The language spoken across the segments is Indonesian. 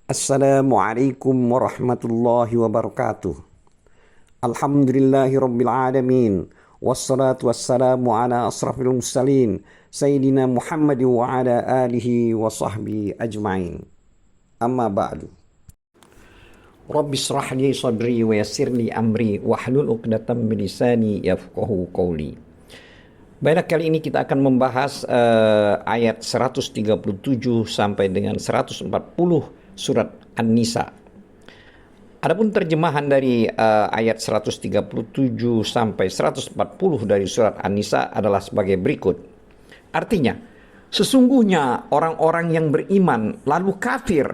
Assalamualaikum warahmatullahi wabarakatuh. Alhamdulillahi rabbil alamin. Wassalatu wassalamu ala asrafil mursalin Sayyidina Muhammad wa ala alihi wa sahbihi ajma'in. Amma ba'du. Rabbi shrah li sadri wa yassir li amri wahlul 'uqdatam min lisani yafqahu qawli. Baiklah, kali ini kita akan membahas ayat 137 sampai dengan 140 surat An-Nisa. Adapun terjemahan dari ayat 137 sampai 140 dari surat An-Nisa adalah sebagai berikut. Artinya, sesungguhnya orang-orang yang beriman lalu kafir,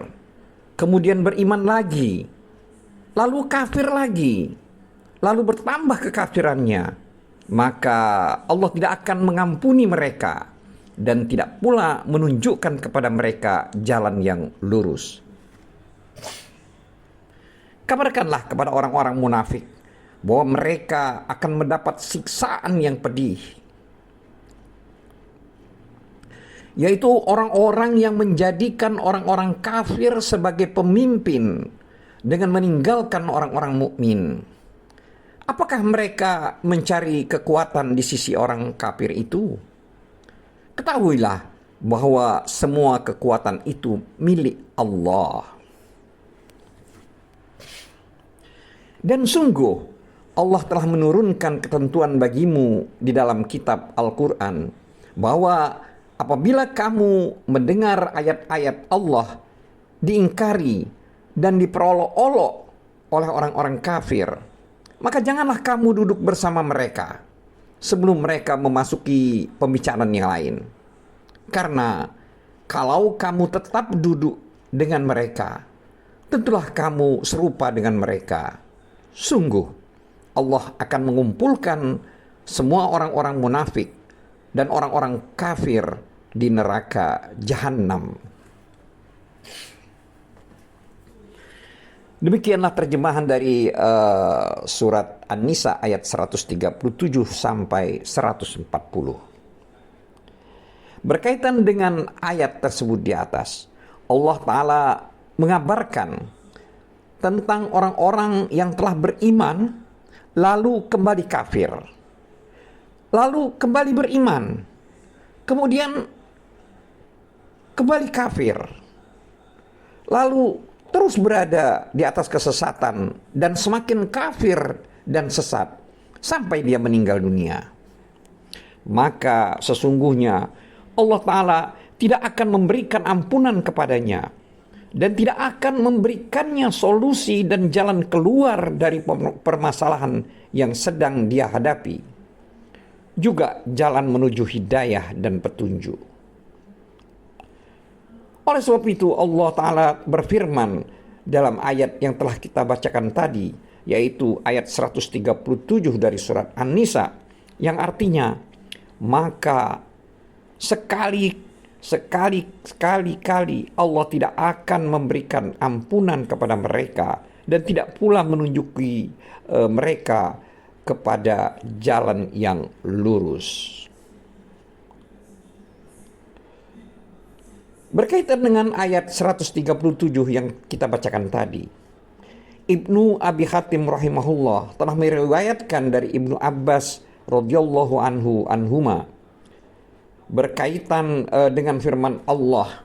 kemudian beriman lagi, lalu kafir lagi, lalu bertambah kekafirannya, maka Allah tidak akan mengampuni mereka dan tidak pula menunjukkan kepada mereka jalan yang lurus. Kabarkanlah kepada orang-orang munafik bahwa mereka akan mendapat siksaan yang pedih, yaitu orang-orang yang menjadikan orang-orang kafir sebagai pemimpin dengan meninggalkan orang-orang mukmin. Apakah mereka mencari kekuatan di sisi orang kafir itu? Ketahuilah bahwa semua kekuatan itu milik Allah. Dan sungguh Allah telah menurunkan ketentuan bagimu di dalam kitab Al-Quran bahwa apabila kamu mendengar ayat-ayat Allah diingkari dan diperolok-olok oleh orang-orang kafir, maka janganlah kamu duduk bersama mereka sebelum mereka memasuki pembicaraan yang lain. Karena kalau kamu tetap duduk dengan mereka, tentulah kamu serupa dengan mereka. Sungguh Allah akan mengumpulkan semua orang-orang munafik dan orang-orang kafir di neraka Jahannam. Demikianlah terjemahan dari surat An-Nisa ayat 137 sampai 140. Berkaitan dengan ayat tersebut di atas, Allah Ta'ala mengabarkan tentang orang-orang yang telah beriman lalu kembali kafir, lalu kembali beriman, kemudian kembali kafir, lalu terus berada di atas kesesatan dan semakin kafir dan sesat sampai dia meninggal dunia. Maka sesungguhnya Allah Ta'ala tidak akan memberikan ampunan kepadanya dan tidak akan memberikannya solusi dan jalan keluar dari permasalahan yang sedang dia hadapi, juga jalan menuju hidayah dan petunjuk. Oleh sebab itu Allah Ta'ala berfirman dalam ayat yang telah kita bacakan tadi, yaitu ayat 137 dari surat An-Nisa, yang artinya, maka sekali-kali Allah tidak akan memberikan ampunan kepada mereka dan tidak pula menunjuki mereka kepada jalan yang lurus. Berkaitan dengan ayat 137 yang kita bacakan tadi, Ibnu Abi Hatim rahimahullah telah meriwayatkan dari Ibnu Abbas radhiyallahu anhuma berkaitan dengan firman Allah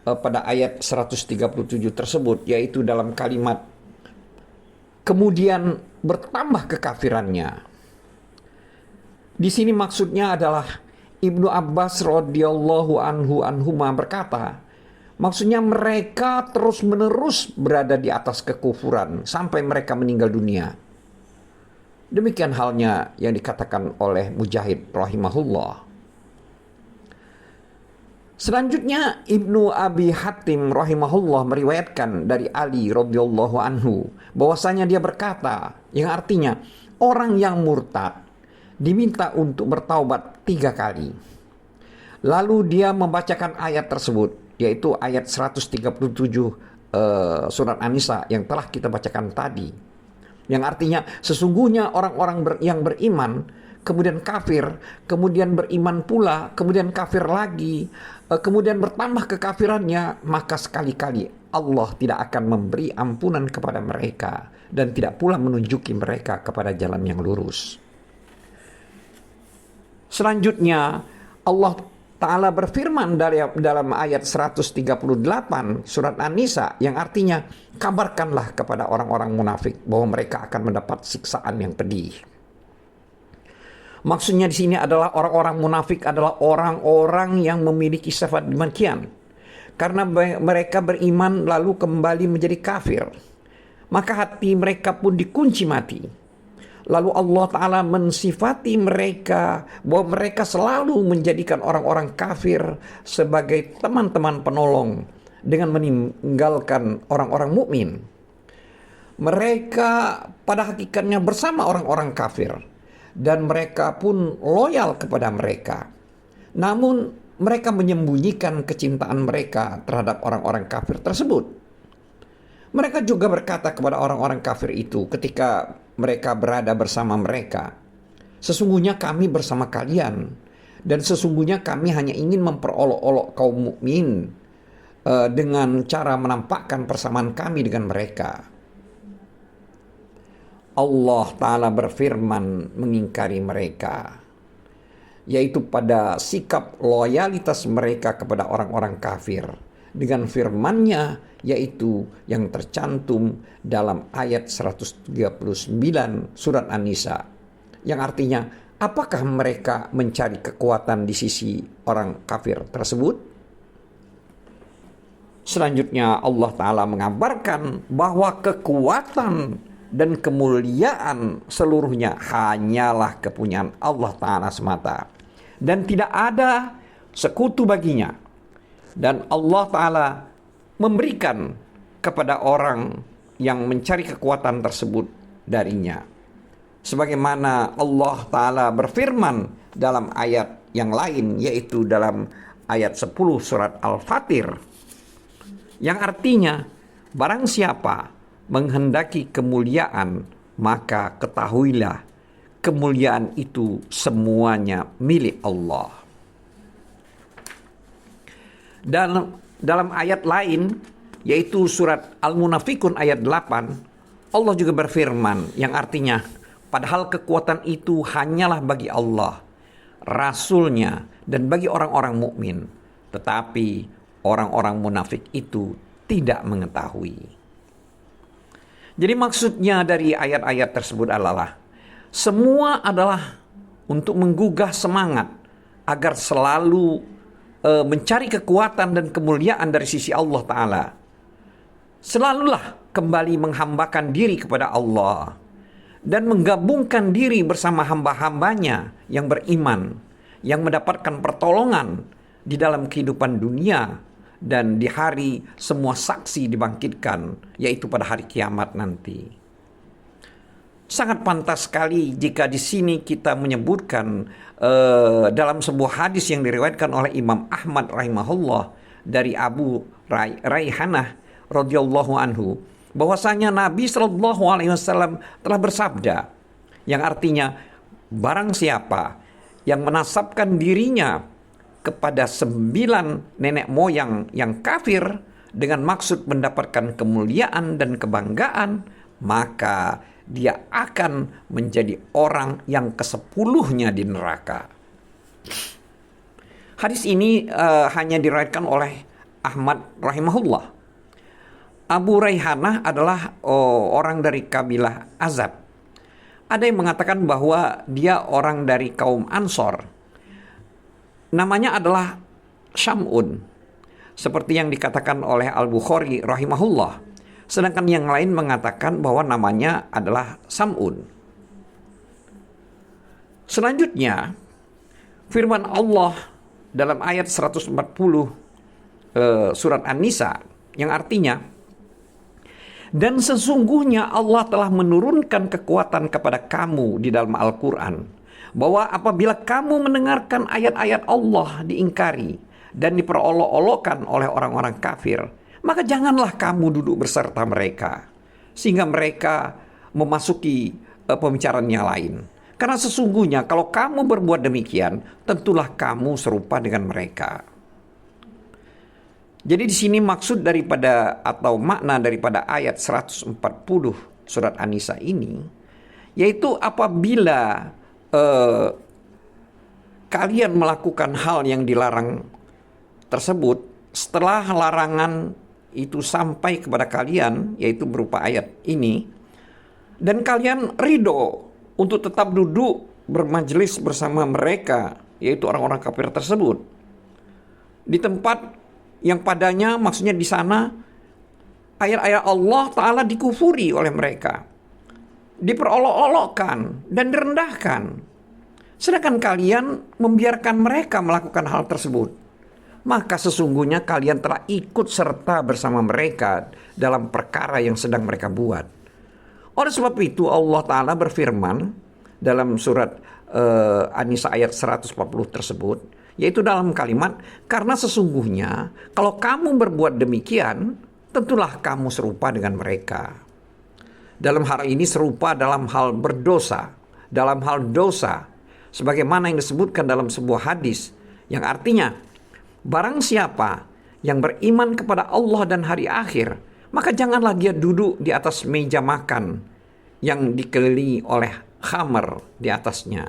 pada ayat 137 tersebut, yaitu dalam kalimat kemudian bertambah kekafirannya. Di sini maksudnya adalah Ibnu Abbas radhiyallahu anhuma berkata, maksudnya mereka terus-menerus berada di atas kekufuran sampai mereka meninggal dunia. Demikian halnya yang dikatakan oleh Mujahid rahimahullah. Selanjutnya Ibnu Abi Hatim rahimahullah meriwayatkan dari Ali radhiyallahu anhu bahwasanya dia berkata, yang artinya orang yang murtad diminta untuk bertaubat 3 kali. Lalu dia membacakan ayat tersebut, yaitu ayat 137 surat An-Nisa yang telah kita bacakan tadi, yang artinya sesungguhnya orang-orang yang beriman kemudian kafir, kemudian beriman pula, kemudian kafir lagi, kemudian bertambah kekafirannya, maka sekali-kali Allah tidak akan memberi ampunan kepada mereka dan tidak pula menunjuki mereka kepada jalan yang lurus. Selanjutnya Allah Ta'ala berfirman dalam ayat 138 surat An-Nisa yang artinya, kabarkanlah kepada orang-orang munafik bahwa mereka akan mendapat siksaan yang pedih. Maksudnya di sini adalah orang-orang munafik adalah orang-orang yang memiliki sifat demikian. Karena mereka beriman lalu kembali menjadi kafir, maka hati mereka pun dikunci mati. Lalu Allah Ta'ala mensifati mereka bahwa mereka selalu menjadikan orang-orang kafir sebagai teman-teman penolong dengan meninggalkan orang-orang mukmin. Mereka pada hakikatnya bersama orang-orang kafir dan mereka pun loyal kepada mereka. Namun mereka menyembunyikan kecintaan mereka terhadap orang-orang kafir tersebut. Mereka juga berkata kepada orang-orang kafir itu ketika mereka berada bersama mereka, sesungguhnya kami bersama kalian dan sesungguhnya kami hanya ingin memperolok-olok kaum mukmin dengan cara menampakkan persamaan kami dengan mereka. Allah Ta'ala berfirman mengingkari mereka, yaitu pada sikap loyalitas mereka kepada orang-orang kafir dengan firman-Nya, yaitu yang tercantum dalam ayat 139 surat An-Nisa, yang artinya, apakah mereka mencari kekuatan di sisi orang kafir tersebut? Selanjutnya Allah Ta'ala mengabarkan bahwa kekuatan dan kemuliaan seluruhnya hanyalah kepunyaan Allah Ta'ala semata dan tidak ada sekutu baginya. Dan Allah Ta'ala memberikan kepada orang yang mencari kekuatan tersebut darinya. Sebagaimana Allah Ta'ala berfirman dalam ayat yang lain, yaitu dalam ayat 10 surat Al-Fatir, yang artinya, barang siapa menghendaki kemuliaan, maka ketahuilah kemuliaan itu semuanya milik Allah. Dan dalam ayat lain, yaitu surat Al-Munafikun ayat 8, Allah juga berfirman yang artinya, padahal kekuatan itu hanyalah bagi Allah, Rasul-Nya, dan bagi orang-orang mukmin, tetapi orang-orang munafik itu tidak mengetahui. Jadi maksudnya dari ayat-ayat tersebut adalah semua adalah untuk menggugah semangat agar selalu mencari kekuatan dan kemuliaan dari sisi Allah Ta'ala. Selalulah kembali menghambakan diri kepada Allah dan menggabungkan diri bersama hamba-hambanya yang beriman, yang mendapatkan pertolongan di dalam kehidupan dunia dan di hari semua saksi dibangkitkan, yaitu pada hari kiamat nanti. Sangat pantas sekali jika di sini kita menyebutkan dalam sebuah hadis yang diriwayatkan oleh Imam Ahmad rahimahullah dari Abu Raihanah radhiyallahu anhu, bahwasanya Nabi sallallahu alaihi wasallam telah bersabda, yang artinya, barang siapa yang menasabkan dirinya kepada 9 nenek moyang yang kafir dengan maksud mendapatkan kemuliaan dan kebanggaan, maka dia akan menjadi orang yang ke-10-nya di neraka. Hadis ini hanya diriwayatkan oleh Ahmad rahimahullah. Abu Raihanah adalah orang dari kabilah Azab. Ada yang mengatakan bahwa dia orang dari kaum Ansor. Namanya adalah Syam'un, seperti yang dikatakan oleh Al-Bukhari rahimahullah. Sedangkan yang lain mengatakan bahwa namanya adalah Sam'un. Selanjutnya, firman Allah dalam ayat 140 surat An-Nisa, yang artinya, dan sesungguhnya Allah telah menurunkan kekuatan kepada kamu di dalam Al-Quran, bahwa apabila kamu mendengarkan ayat-ayat Allah diingkari dan diperolok-olokkan oleh orang-orang kafir, maka janganlah kamu duduk berserta mereka, sehingga mereka memasuki pembicaraan yang lain. Karena sesungguhnya kalau kamu berbuat demikian, tentulah kamu serupa dengan mereka. Jadi di sini maksud daripada atau makna daripada ayat 140 surat An-Nisa ini, yaitu apabila kalian melakukan hal yang dilarang tersebut, setelah larangan itu sampai kepada kalian, yaitu berupa ayat ini, dan kalian ridho untuk tetap duduk bermajelis bersama mereka, yaitu orang-orang kafir tersebut, di tempat yang padanya, maksudnya di sana, ayat-ayat Allah Ta'ala dikufuri oleh mereka, diperolok-olokkan dan direndahkan. Sedangkan kalian membiarkan mereka melakukan hal tersebut, maka sesungguhnya kalian telah ikut serta bersama mereka dalam perkara yang sedang mereka buat. Oleh sebab itu Allah Ta'ala berfirman dalam surat An-Nisa ayat 140 tersebut, yaitu dalam kalimat, karena sesungguhnya kalau kamu berbuat demikian, tentulah kamu serupa dengan mereka. Dalam hal ini serupa dalam hal berdosa, dalam hal dosa, sebagaimana yang disebutkan dalam sebuah hadis yang artinya, barang siapa yang beriman kepada Allah dan hari akhir, maka janganlah dia duduk di atas meja makan yang dikelilingi oleh khamar di atasnya.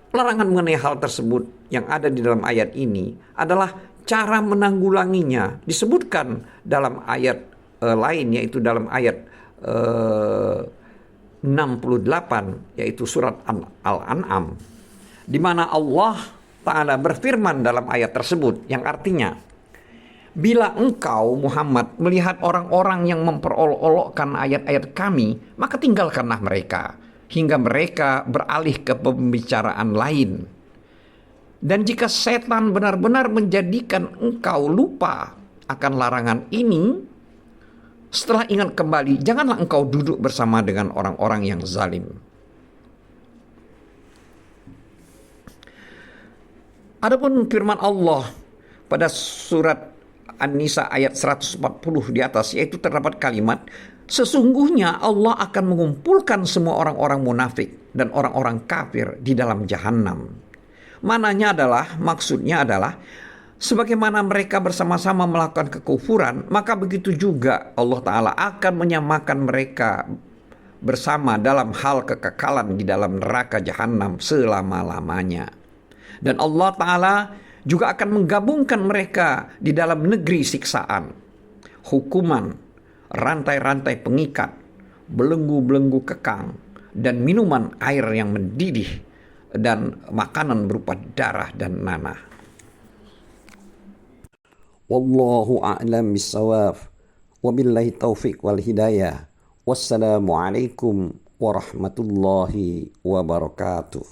Larangan mengenai hal tersebut yang ada di dalam ayat ini adalah cara menanggulanginya disebutkan dalam ayat lain, yaitu dalam ayat 68, yaitu surat Al-An'am, di mana Allah Ta'ala berfirman dalam ayat tersebut yang artinya, bila engkau Muhammad melihat orang-orang yang memperolok-olokkan ayat-ayat kami, maka tinggalkanlah mereka hingga mereka beralih ke pembicaraan lain. Dan jika setan benar-benar menjadikan engkau lupa akan larangan ini, setelah ingat kembali, janganlah engkau duduk bersama dengan orang-orang yang zalim. Adapun firman Allah pada surat An-Nisa ayat 140 di atas, yaitu terdapat kalimat, sesungguhnya Allah akan mengumpulkan semua orang-orang munafik dan orang-orang kafir di dalam jahanam. Maksudnya adalah sebagaimana mereka bersama-sama melakukan kekufuran, maka begitu juga Allah Ta'ala akan menyamakan mereka bersama dalam hal kekekalan di dalam neraka jahanam selama-lamanya. Dan Allah Ta'ala juga akan menggabungkan mereka di dalam negeri siksaan, hukuman, rantai-rantai pengikat, belenggu-belenggu kekang, dan minuman air yang mendidih, dan makanan berupa darah dan nanah. Wallahu a'lam bissawab. Wabillahi taufiq wal hidayah. Wassalamualaikum warahmatullahi wabarakatuh.